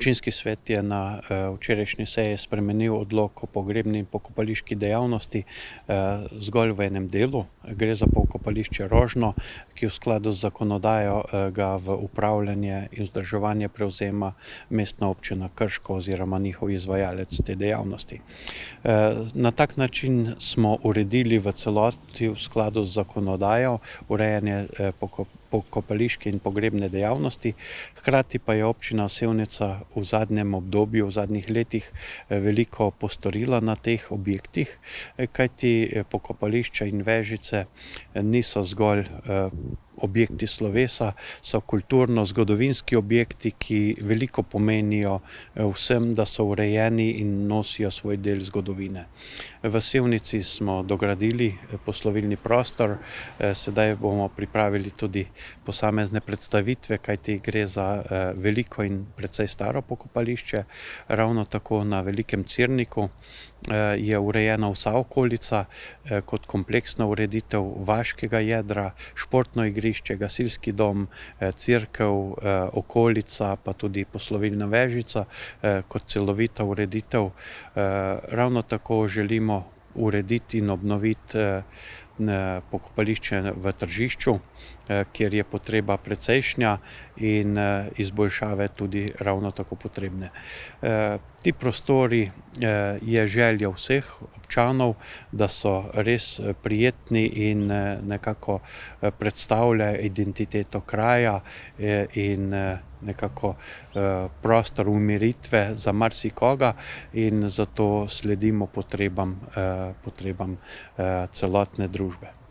Občinski svet je na včerajšnji seji spremenil odlok o pogrebni in pokopališki dejavnosti zgolj v enem delu. Gre za pokopališče Rožno, ki v skladu z zakonodajo ga v upravljanje in vzdrževanje prevzema Mestna občina Krško oziroma njihov izvajalec te dejavnosti. Na tak način smo uredili v celoti v skladu z zakonodajo urejanje pokopališke in pogrebne dejavnosti, hkrati pa je občina Sevnica v zadnjem obdobju, v zadnjih letih veliko postorila na teh objektih, kajti pokopališča in vežice niso zgolj objekti slovesa, so kulturno-zgodovinski objekti, ki veliko pomenijo vsem, da so urejeni in nosijo svoj del zgodovine. V Sevnici smo dogradili poslovilni prostor, sedaj bomo pripravili tudi posamezne predstavitve, kajti gre za veliko in precej staro pokopališče. Ravno tako na Velikem Cirniku je urejena vsa okolica kot kompleksna ureditev vaškega jedra, športno igrišče, gasilski dom, cerkev, okolica, pa tudi poslovilna vežica kot celovita ureditev. Ravno tako želimo urediti in obnoviti pokopališče v Tržišču, kjer je potreba precejšnja in izboljšave tudi ravno tako potrebne. Ti prostori je želja vseh občanov, da so res prijetni in nekako predstavljajo identiteto kraja in nekako prostor umiritve za marsikoga in zato sledimo potrebam celotne družbe.